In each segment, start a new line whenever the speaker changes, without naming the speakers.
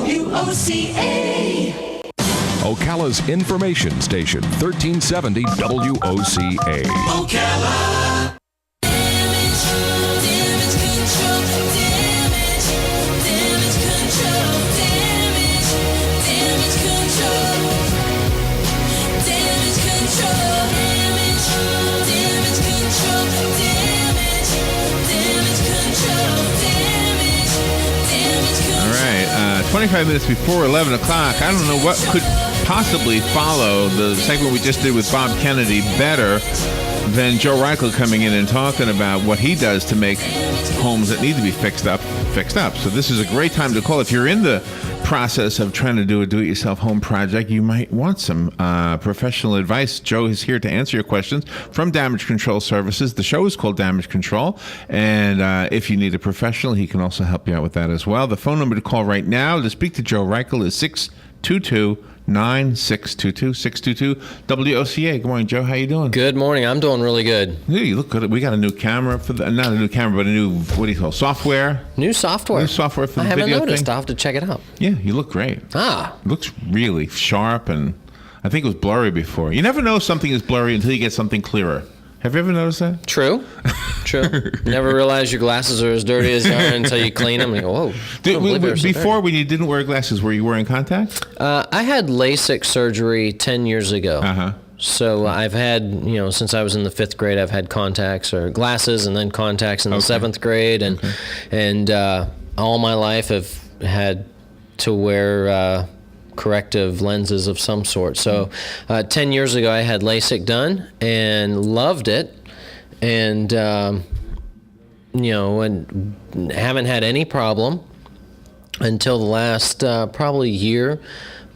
WOCA.
Ocala's information station, 1370 WOCA.
Ocala. Damage control. Damage control. Damage control. Damage control. Damage control. Damage control. Damage control.
All right, 25 minutes before 11 o'clock. I don't know what could possibly follow the segment we just did with Bob Kennedy better than Joe Reichel coming in and talking about what he does to make homes that need to be fixed up. So this is a great time to call. If you're in the process of trying to do a do-it-yourself home project, you might want some professional advice. Joe is here to answer your questions from Damage Control Services. The show is called Damage Control, and if you need a professional, he can also help you out with that as well. The phone number to call right now to speak to Joe Reichel is 622-9622 WOCA. Good morning, Joe. How you doing?
Good morning. I'm doing really good.
Yeah, you look good. We got a new camera for the, not a new camera, but a new, what do you call it, software?
New software.
New software for the
I haven't
video
noticed.
thing?
I'll have to check it out.
Yeah, you look great. Looks really sharp, and I think it was blurry before. You never know something is blurry until you get something clearer. Have you ever noticed that?
True. Never realize your glasses are as dirty as they are until you clean them. And you go, whoa.
Before, when you didn't wear glasses, were you wearing contacts?
I had LASIK surgery 10 years ago.
Uh-huh.
So I've had, since I was in the 5th grade, I've had contacts or glasses and then contacts in the 7th grade. And all my life I've had to wear corrective lenses of some sort. So 10 years ago I had LASIK done and loved it, and and haven't had any problem until the last probably year.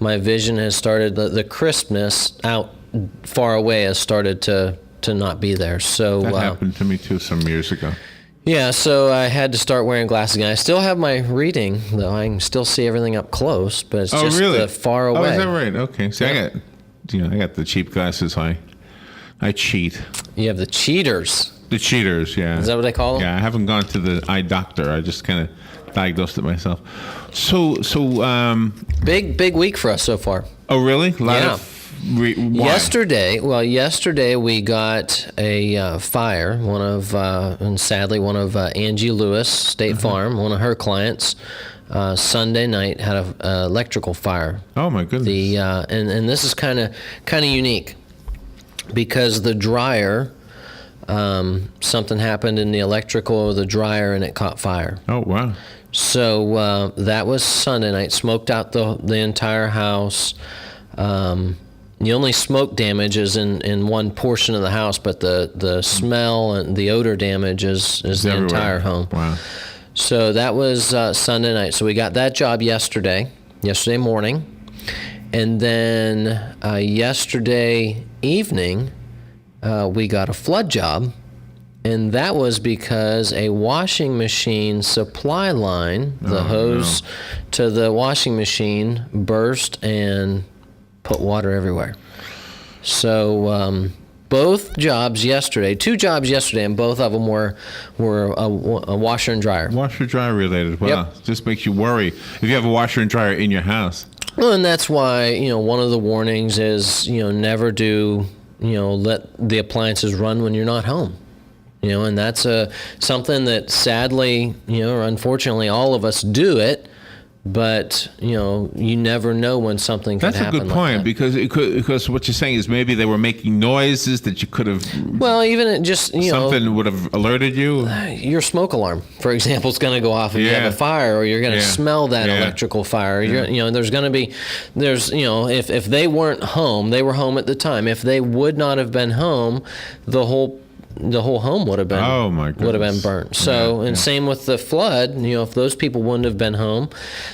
My vision has started, the crispness out far away has started to not be there. So
that happened to me too some years ago.
Yeah, so I had to start wearing glasses again. I still have my reading, though. I can still see everything up close, but it's just the far away.
Oh, is that right? Okay. See, yeah. I got the cheap glasses. I cheat.
You have the cheaters.
The cheaters, yeah.
Is that what they call them?
Yeah, I haven't gone to the eye doctor. I just kind of diagnosed it myself. So
big week for us so far.
Oh, really?
Why? Yesterday we got a fire. And sadly, one of Angie Lewis, State Farm, one of her clients, Sunday night had an electrical fire.
Oh my goodness!
And this is kind of unique because the dryer, something happened in the electrical of the dryer and it caught fire.
Oh wow!
So that was Sunday night. Smoked out the entire house. The only smoke damage is in one portion of the house, but the smell and the odor damage is the entire home.
Wow.
So that was Sunday night. So we got that job yesterday morning. And then yesterday evening, we got a flood job. And that was because a washing machine supply line, the hose to the washing machine, burst and put water everywhere. So both jobs yesterday, 2 jobs yesterday, and both of them were a washer and dryer.
Washer dryer related. Wow.
Yep.
Just makes you worry if you have a washer and dryer in your house.
Well, and that's why, one of the warnings is, never do, let the appliances run when you're not home. And that's something that sadly, or unfortunately, all of us do it. But you never know when something could happen.
That's a good point, because what you're saying is maybe they were making noises that you could have.
Well, even it just
something would have alerted you.
Your smoke alarm, for example, is going to go off if you have a fire, or you're going to smell that electrical fire. Yeah. There's going to be, if they weren't home, they were home at the time. If they would not have been home, the whole home would have been burnt. So, same with the flood. If those people wouldn't have been home,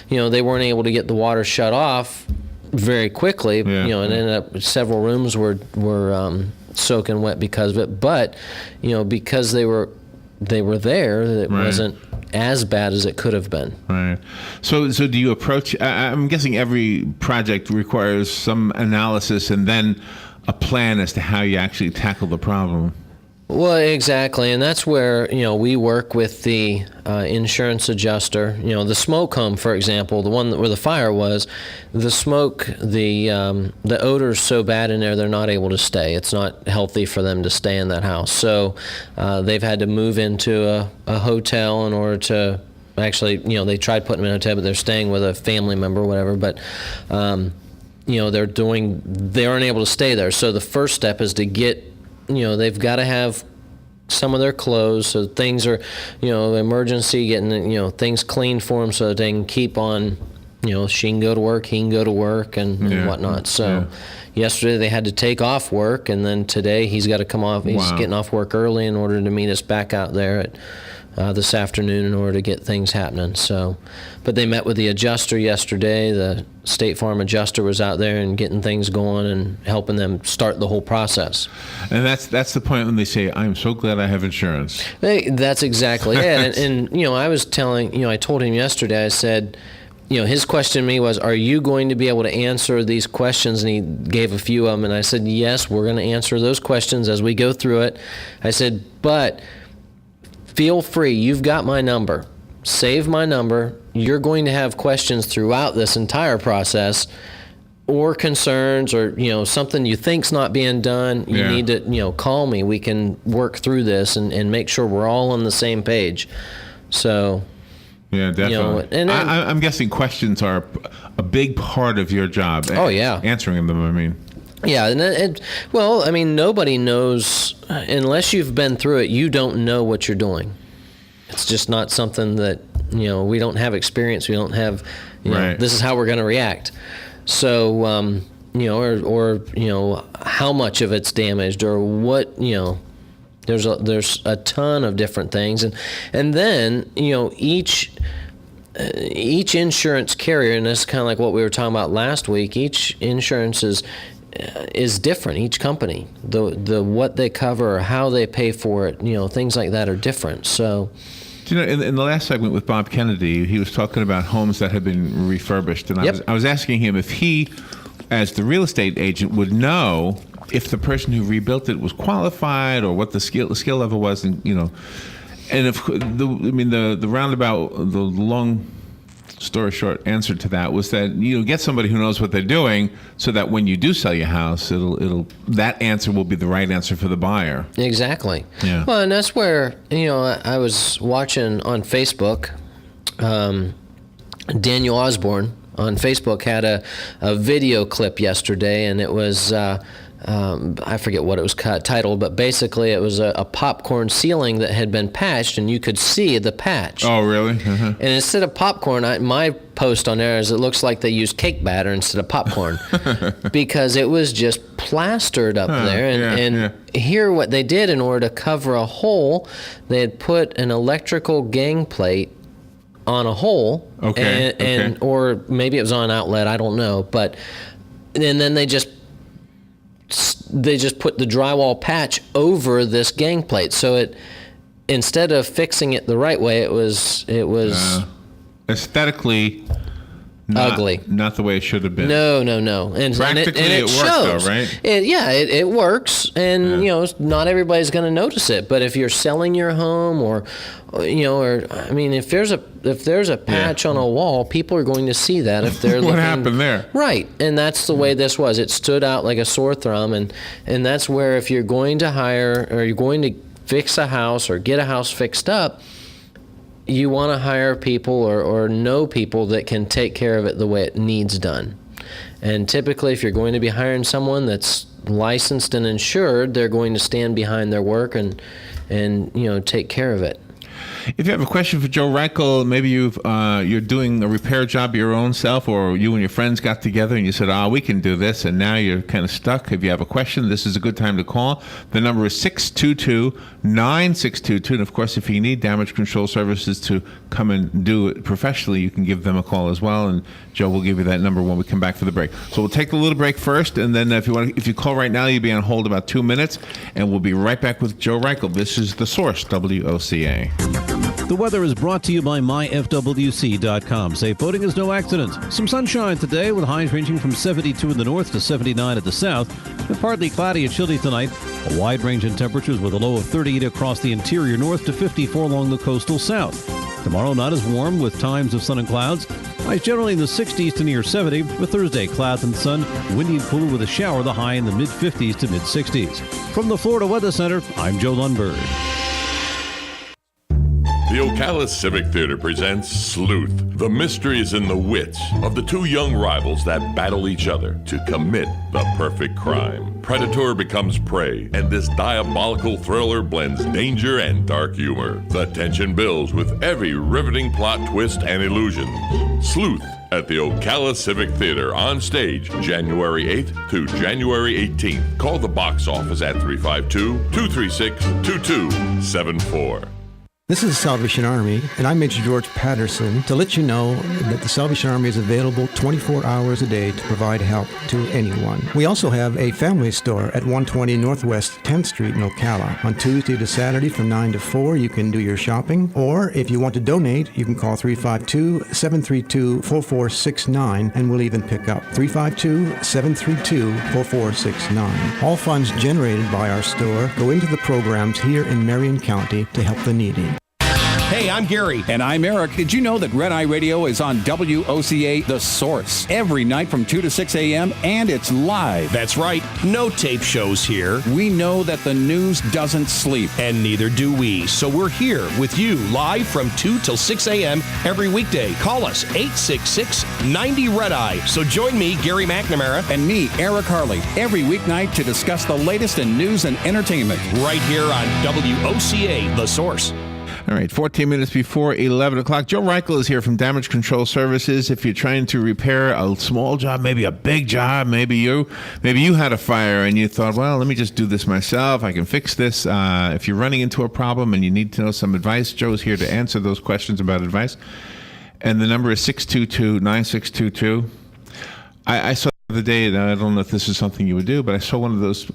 they weren't able to get the water shut off very quickly. And ended up several rooms were soaking wet because of it. But because they were there, it wasn't as bad as it could have been.
Right. So do you approach? I'm guessing every project requires some analysis and then a plan as to how you actually tackle the problem.
Well, exactly, and that's where we work with the insurance adjuster. The smoke home, for example, the one where the fire was, the smoke, the odor's so bad in there they're not able to stay. It's not healthy for them to stay in that house, so they've had to move into a hotel in order to actually. They tried putting them in a hotel, but they're staying with a family member or whatever. But they aren't able to stay there. So the first step is to get. They've got to have some of their clothes, so things are, emergency, getting, things cleaned for them so that they can keep on, she can go to work, he can go to work, and whatnot. So yesterday they had to take off work, and then today he's got to come off. He's getting off work early in order to meet us back out there at this afternoon in order to get things happening. So, but they met with the adjuster yesterday. The State Farm adjuster was out there and getting things going and helping them start the whole process.
And that's the point when they say, "I'm so glad I have insurance."
That's exactly it. And I was telling, I told him yesterday. I said, his question to me was, "Are you going to be able to answer these questions?" And he gave a few of them, and I said, "Yes, we're going to answer those questions as we go through it." I said, "But feel free. You've got my number. Save my number. You're going to have questions throughout this entire process, or concerns, or something you think's not being done. You need to call me. We can work through this and make sure we're all on the same page." So.
Yeah, definitely. I'm guessing questions are a big part of your job.
Oh yeah,
answering them. I mean.
Yeah, and nobody knows unless you've been through it. You don't know what you're doing. It's just not something that we don't have experience. We don't have. This is how we're going to react. So or how much of it's damaged, or what There's a ton of different things, and then each insurance carrier, and this is kind of like what we were talking about last week. Each insurance is different. Each company, the what they cover, or how they pay for it, things like that are different. So,
in the last segment with Bob Kennedy, he was talking about homes that had been refurbished, and I was asking him if he, as the real estate agent, would know if the person who rebuilt it was qualified, or what the skill level was, and if the roundabout, the long story short answer to that was that get somebody who knows what they're doing, so that when you do sell your house, that answer will be the right answer for the buyer.
Exactly.
Yeah.
Well, and that's where I was watching on Facebook. Daniel Osborne on Facebook had a video clip yesterday, and it was. I forget what it was titled, but basically it was a popcorn ceiling that had been patched, and you could see the patch.
Oh, really? Uh-huh.
And instead of popcorn, my post on there is, it looks like they used cake batter instead of popcorn because it was just plastered up there. And here what they did in order to cover a hole, they had put an electrical gang plate on a hole, or maybe it was on an outlet, I don't know, and then they just put the drywall patch over this gang plate. So it, instead of fixing it the right way, it was
aesthetically
ugly.
Not the way it should have been.
No. And
practically
it
works,
shows.
though, right?
It works, and not everybody's going to notice it. But if you're selling your home, or if there's a patch on a wall, people are going to see that. If they're
what happened there?
Right, and that's the way this was. It stood out like a sore thumb, and that's where, if you're going to hire, or you're going to fix a house or get a house fixed up, you want to hire people or know people that can take care of it the way it needs done. And typically, if you're going to be hiring someone that's licensed and insured, they're going to stand behind their work and take care of it.
If you have a question for Joe Reichel, maybe you're doing a repair job your own self, or you and your friends got together and you said, we can do this, and now you're kind of stuck. If you have a question, this is a good time to call. The number is 622-9622. And, of course, if you need damage control services to come and do it professionally, you can give them a call as well, and Joe will give you that number when we come back for the break. So we'll take a little break first, and then if you call right now, you'll be on hold about 2 minutes, and we'll be right back with Joe Reichel. This is The Source, WOCA.
The weather is brought to you by myfwc.com. Safe boating is no accident. Some sunshine today with highs ranging from 72 in the north to 79 at the south. And partly cloudy and chilly tonight. A wide range in temperatures with a low of 38 across the interior north to 54 along the coastal south. Tomorrow not as warm with times of sun and clouds. Highs generally in the 60s to near 70. With Thursday, clouds and sun. Windy and cool with a shower, the high in the mid-50s to mid-60s. From the Florida Weather Center, I'm Joe Lundberg.
The Ocala Civic Theater presents Sleuth. The mystery is in the wits of the two young rivals that battle each other to commit the perfect crime. Predator becomes prey, and this diabolical thriller blends danger and dark humor. The tension builds with every riveting plot twist and illusion. Sleuth at the Ocala Civic Theater on stage January 8th to January 18th. Call the box office at 352-236-2274.
This is the Salvation Army, and I'm Major George Patterson to let you know that the Salvation Army is available 24 hours a day to provide help to anyone. We also have a family store at 120 Northwest 10th Street in Ocala. On Tuesday to Saturday from 9 to 4, you can do your shopping, or if you want to donate, you can call 352-732-4469, and we'll even pick up 352-732-4469. All funds generated by our store go into the programs here in Marion County to help the needy.
Hey, I'm Gary. And I'm Eric. Did you know that Red Eye Radio is on WOCA The Source every night from 2 to 6 a.m. and it's live?
That's right. No tape shows here.
We know that the news doesn't sleep.
And neither do we. So we're here with you live from 2 till 6 a.m. every weekday. Call us 866-90-RED-EYE. So join me, Gary McNamara.
And me, Eric Harley, every weeknight to discuss the latest in news and entertainment.
Right here on WOCA The Source.
All right, 14 minutes before 11 o'clock. Joe Reichel is here from Damage Control Services. If you're trying to repair a small job, maybe a big job, maybe you had a fire and you thought, well, let me just do this myself. I can fix this. If you're running into a problem and you need to know some advice, Joe's here to answer those questions about advice. And the number is 622-9622. I saw the other day, and I don't know if this is something you would do, but I saw one of those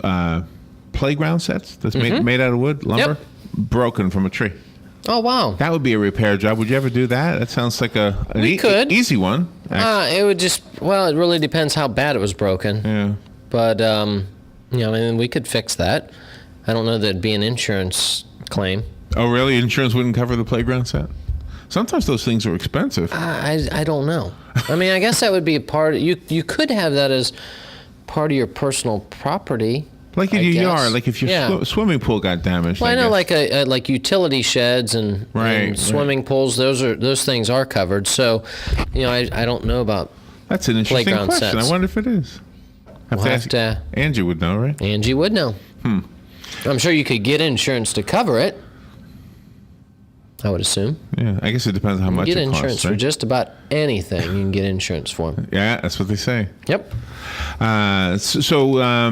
playground sets that's made out of wood, lumber, broken from a tree.
Oh, wow.
That would be a repair job. Would you ever do that? That sounds like an easy one.
It would just, well, it really depends how bad it was broken.
Yeah.
But, I mean, we could fix that. I don't know that it'd be an insurance claim.
Oh, really? Insurance wouldn't cover the playground set? Sometimes those things are expensive.
I don't know. I mean, I guess that would be a part, you could have that as part of your personal property.
Like in your yard, like if your swimming pool got damaged.
Well, I know, like utility sheds and swimming pools. Those things are covered. So, I don't know about.
That's an interesting question.
Sets.
I wonder if it is. Angie would know, right?
Angie would know. I'm sure you could get insurance to cover it. I would assume.
Yeah, I guess it depends on how much it costs.
You get insurance for just about anything. You can get insurance for.
Yeah, that's what they say.
Yep.
So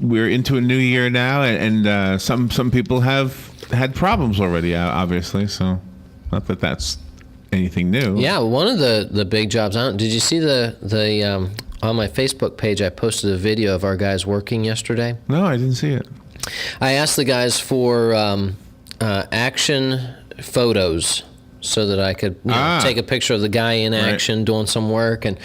we're into a new year now, and some people have had problems already, obviously. So not that that's anything new.
Yeah, one of the big jobs. Did you see the on my Facebook page? I posted a video of our guys working yesterday.
No, I didn't see it.
I asked the guys for action photos so that I could take a picture of the guy in action doing some work, and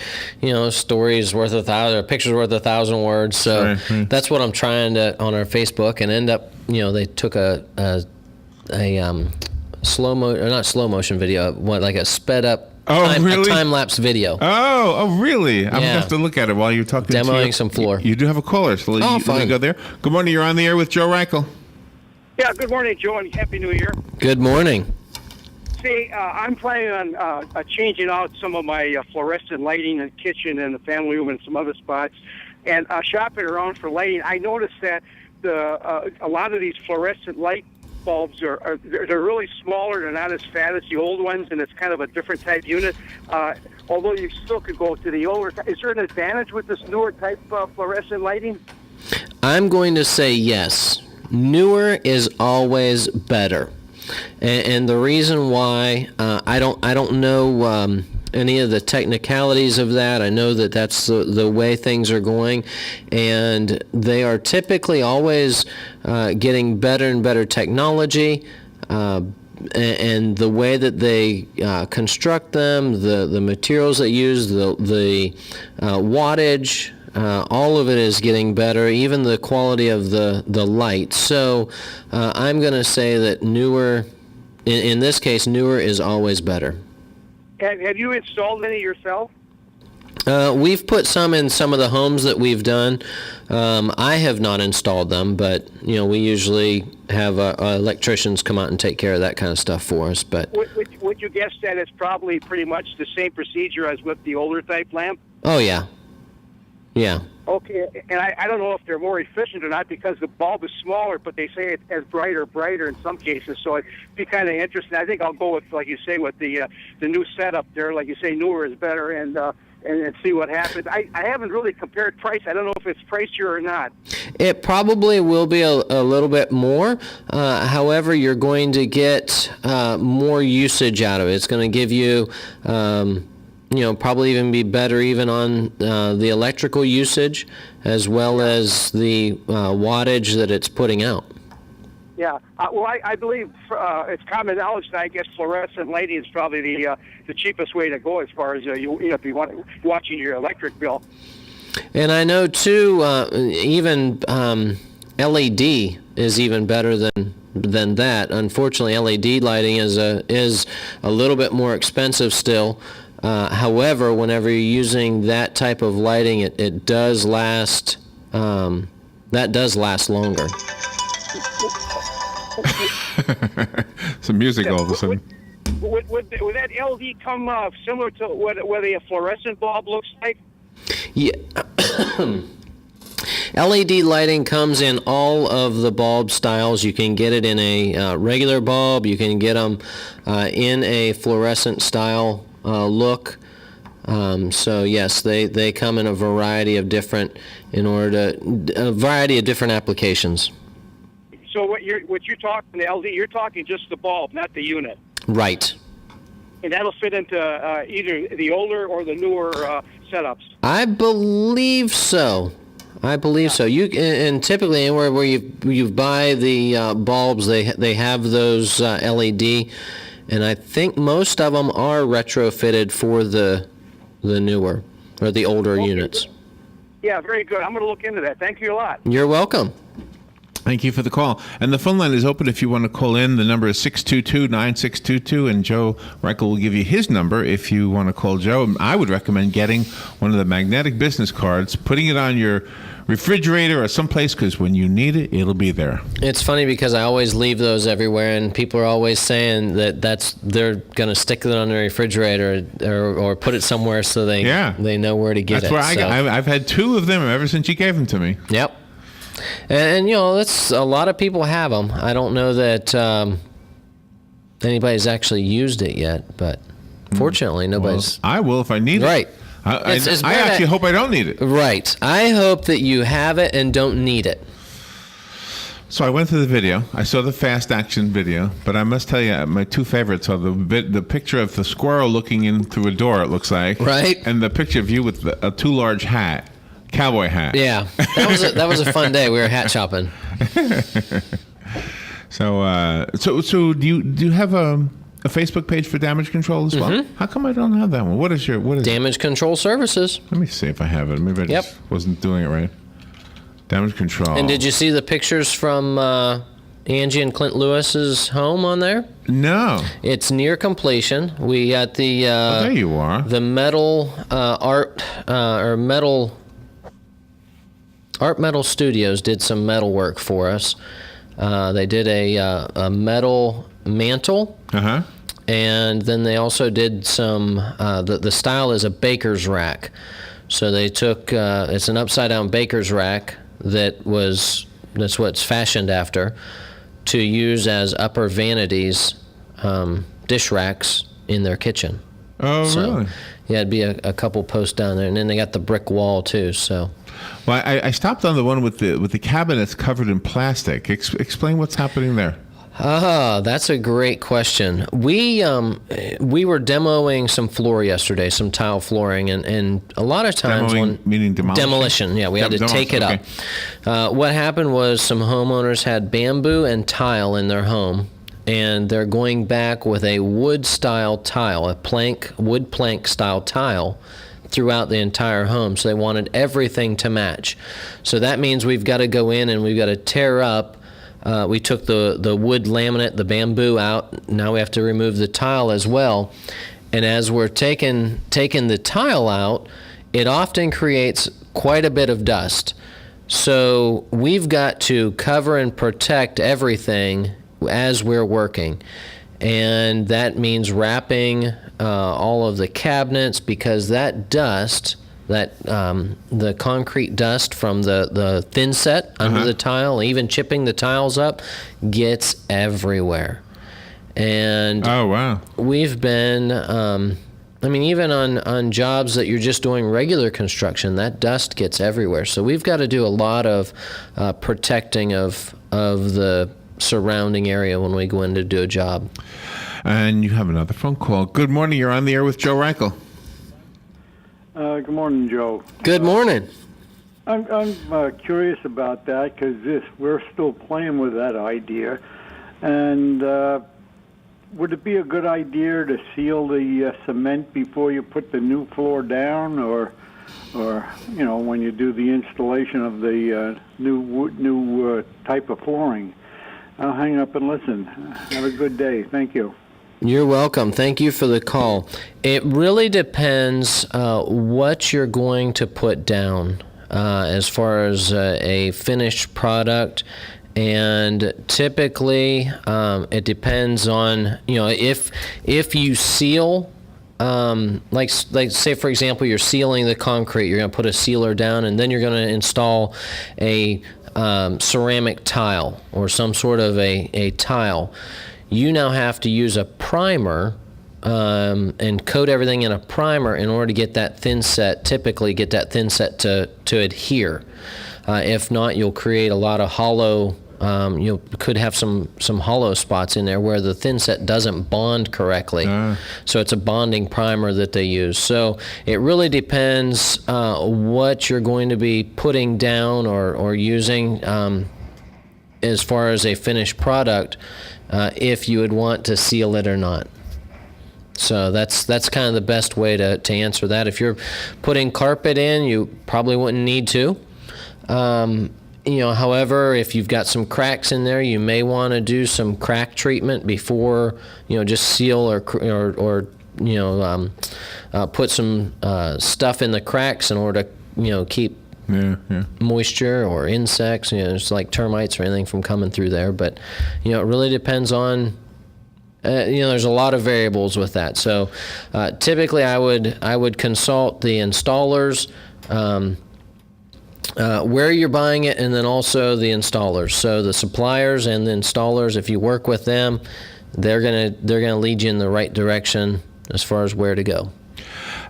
stories worth 1,000, or pictures worth 1,000 words. So that's what I'm trying to on our Facebook, and end up they took a not slow motion video, like a sped up. A time-lapse video.
Oh, really? I'm going to have to look at it while you're talking.
Demoing some floor.
You do have a caller, so let me go there. Good morning. You're on the air with Joe Reichel.
Yeah, good morning, Joe, and Happy New Year.
Good morning.
See, I'm planning on changing out some of my fluorescent lighting in the kitchen and the family room and some other spots, and shopping around for lighting. I noticed that a lot of these fluorescent light bulbs they're really smaller. They're not as fat as the old ones, and it's kind of a different type unit. Although you still could go to the older. Is there an advantage with this newer type fluorescent lighting?
I'm going to say yes. Newer is always better, and the reason why I don't know any of the technicalities of that. I know that that's the way things are going, and they are typically always getting better and better technology. and the way that they construct them, the materials they use, the wattage, all of it is getting better, even the quality of the light. So I'm going to say that newer, in this case, newer is always better.
Have you installed any yourself?
We've put some in some of the homes that we've done. I have not installed them, but we usually have electricians come out and take care of that kind of stuff for us. But
would you guess that it's probably pretty much the same procedure as with the older type lamp?
Oh yeah.
Okay, and I don't know if they're more efficient or not because the bulb is smaller, but they say it's as brighter in some cases. So it'd be kind of interesting. I think I'll go with, like you say, with the new setup there. Like you say, newer is better, and see what happens. I haven't really compared price. I don't know if it's pricier or not. It probably will be a little bit more. However, you're going to get more usage out of it. It's going to give you, probably even be better even on the electrical usage as well as the wattage that it's putting out. Yeah, well, I believe it's common knowledge that I guess fluorescent lighting is probably the cheapest way to go as far as if you want watching your electric bill. And I know too, even LED is even better than that. Unfortunately, LED lighting is a little bit more expensive still. However, whenever you're using that type of lighting, it does last. That does last longer.
Some music all of a sudden.
Would that LED come similar to what a fluorescent bulb looks like?
Yeah. LED lighting comes in all of the bulb styles. You can get it in a regular bulb. You can get them in a fluorescent style look. So yes, they come in a variety of different applications.
So what you're talking, the LD, you're talking just the bulb, not the unit.
Right.
And that'll fit into either the older or the newer setups.
I believe so. You and typically anywhere where you buy the bulbs, they have those LED, and I think most of them are retrofitted for the newer or the older units.
Yeah, very good. I'm going to look into that. Thank you a lot.
You're welcome.
Thank you for the call. And the phone line is open if you want to call in. The number is 622-9622, and Joe Reichel will give you his number if you want to call Joe. I would recommend getting one of the magnetic business cards, putting it on your refrigerator or someplace, because when you need it, it'll be there.
It's funny because I always leave those everywhere, and people are always saying that they're going to stick it on their refrigerator or put it somewhere so they know where to get it.
That's where I've had two of them ever since you gave them to me.
Yep. And that's a lot of people have them. I don't know that anybody's actually used it yet, but fortunately nobody's.
Well, I will if I need it.
Right.
I actually hope I don't need it.
Right. I hope that you have it and don't need it.
So I went through the video. I saw the fast action video, but I must tell you, my two favorites are the picture of the squirrel looking in through a door, it looks like.
Right.
And the picture of you with a too large hat. Cowboy hat.
Yeah, that was a fun day. We were hat shopping.
So do you have a Facebook page for damage control as well?
Mm-hmm.
How come I don't have that one? What is
Damage Control Services?
Let me see if I have it. Maybe I just wasn't doing it right. Damage control.
And did you see the pictures from Angie and Clint Lewis's home on there?
No.
It's near completion. We got the
there you are.
The metal Art Metal Studios did some metal work for us. They did a metal mantle.
Uh-huh.
And then they also did some, the style is a baker's rack. So they took, it's an upside down baker's rack that's what it's fashioned after, to use as upper vanities, dish racks in their kitchen.
Oh, really?
Yeah, it'd be a couple posts down there. And then they got the brick wall too, so.
Well, I stopped on the one with the cabinets covered in plastic. Explain what's happening there.
That's a great question. We were demoing some floor yesterday, some tile flooring, and a lot of times
meaning demolition.
Yeah, we had to take it up. What happened was some homeowners had bamboo and tile in their home, and they're going back with a wood-style tile, wood plank style tile throughout the entire home. So they wanted everything to match. So that means we've got to go in and we've got to tear up. We took the wood laminate, the bamboo out. Now we have to remove the tile as well. And as we're taking the tile out, it often creates quite a bit of dust. So we've got to cover and protect everything as we're working. And that means wrapping all of the cabinets, because that dust, the concrete dust from the thin set under the tile, even chipping the tiles up, gets everywhere. And we've been, even on jobs that you're just doing regular construction, that dust gets everywhere. So we've got to do a lot of protecting of the surrounding area when we go in to do a job.
And you have another phone call. Good morning. You're on the air with Joe Reichel.
Good morning, Joe.
Good morning.
I'm curious about that because we're still playing with that idea. And would it be a good idea to seal the cement before you put the new floor down, or when you do the installation of the new type of flooring? I'll hang up and listen. Have a good day. Thank you.
You're welcome. Thank you for the call. It really depends what you're going to put down as far as a finished product. And typically, it depends on, if you seal, like say, for example, you're sealing the concrete, you're going to put a sealer down, and then you're going to install a ceramic tile or some sort of a tile. You now have to use a primer and coat everything in a primer in order to get that thin set, to adhere. If not, you'll create a lot of hollow, you could have some hollow spots in there where the thin set doesn't bond correctly. So it's a bonding primer that they use. So it really depends what you're going to be putting down or using as far as a finished product, if you would want to seal it or not. So that's kind of the best way to answer that. If you're putting carpet in, you probably wouldn't need to. However, if you've got some cracks in there, you may want to do some crack treatment before, just seal or put some stuff in the cracks in order to, keep moisture or insects, just like termites or anything from coming through there. But, it really depends on, there's a lot of variables with that. So typically I would consult the installers, where you're buying it, and then also the installers. So the suppliers and the installers, if you work with them, they're gonna lead you in the right direction as far as where to go.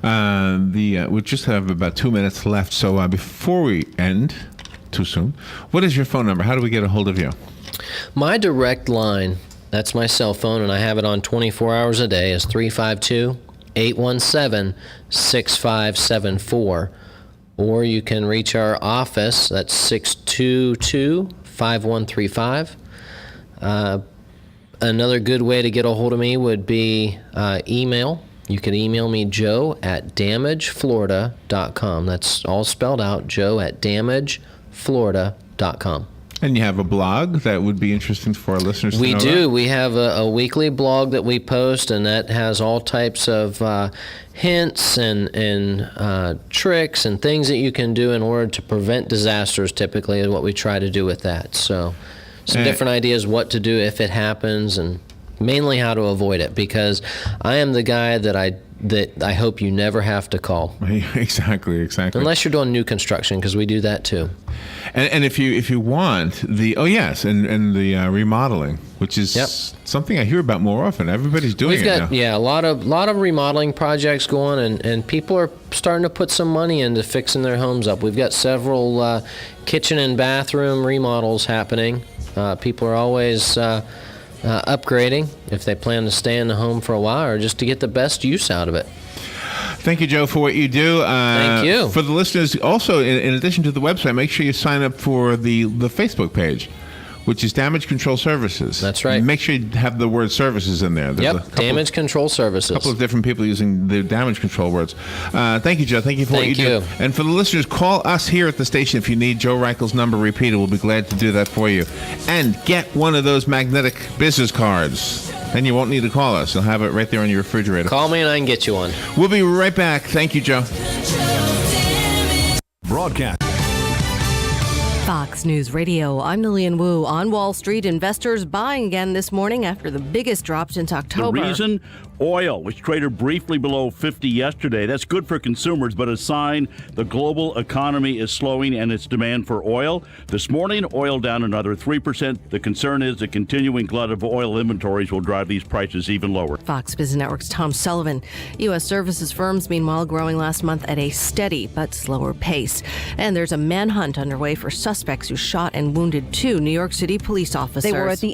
We just have about 2 minutes left, so before we end too soon, what is your phone number? How do we get a hold of you?
My direct line, that's my cell phone, and I have it on 24 hours a day, is 352-817-6574. Or you can reach our office, that's 622-5135. Another good way to get a hold of me would be email. You can email me, joe@damageflorida.com. That's all spelled out, joe@damageflorida.com.
And you have a blog that would be interesting for our listeners to know
We do.
about?
We have a weekly blog that we post, and that has all types of hints and tricks and things that you can do in order to prevent disasters, typically, is what we try to do with that. So some different ideas what to do if it happens, and mainly how to avoid it, because I am the guy that I hope you never have to call.
Exactly.
Unless you're doing new construction, because we do that too.
And if you want the the remodeling, which is something I hear about more often. Everybody's doing it now.
A lot of remodeling projects going, and people are starting to put some money into fixing their homes up. We've got several kitchen and bathroom remodels happening. People are always upgrading if they plan to stay in the home for a while, or just to get the best use out of it.
Thank you, Joe, for what you do.
Thank you.
For the listeners, also, in addition to the website, make sure you sign up for the Facebook page, which is Damage Control Services.
That's right.
Make sure you have the word services in there. There's
Damage Control Services.
A couple of different people using the damage control words. Thank you, Joe. Thank you for what you do. And for the listeners, call us here at the station if you need Joe Reichel's number repeated. We'll be glad to do that for you. And get one of those magnetic business cards. Then you won't need to call us. You'll have it right there on your refrigerator.
Call me and I can get you one.
We'll be right back. Thank you, Joe.
Broadcast.
Fox News Radio, I'm Lillian Wu. On Wall Street, investors buying again this morning after the biggest drop since October.
The reason? Oil, which traded briefly below 50 yesterday. That's good for consumers, but a sign the global economy is slowing and its demand for oil. This morning, oil down another 3%. The concern is the continuing glut of oil inventories will drive these prices even lower.
Fox Business Network's Tom Sullivan. U.S. services firms, meanwhile, growing last month at a steady but slower pace. And there's a manhunt underway for suspects who shot and wounded 2 New York City police officers.
They were at the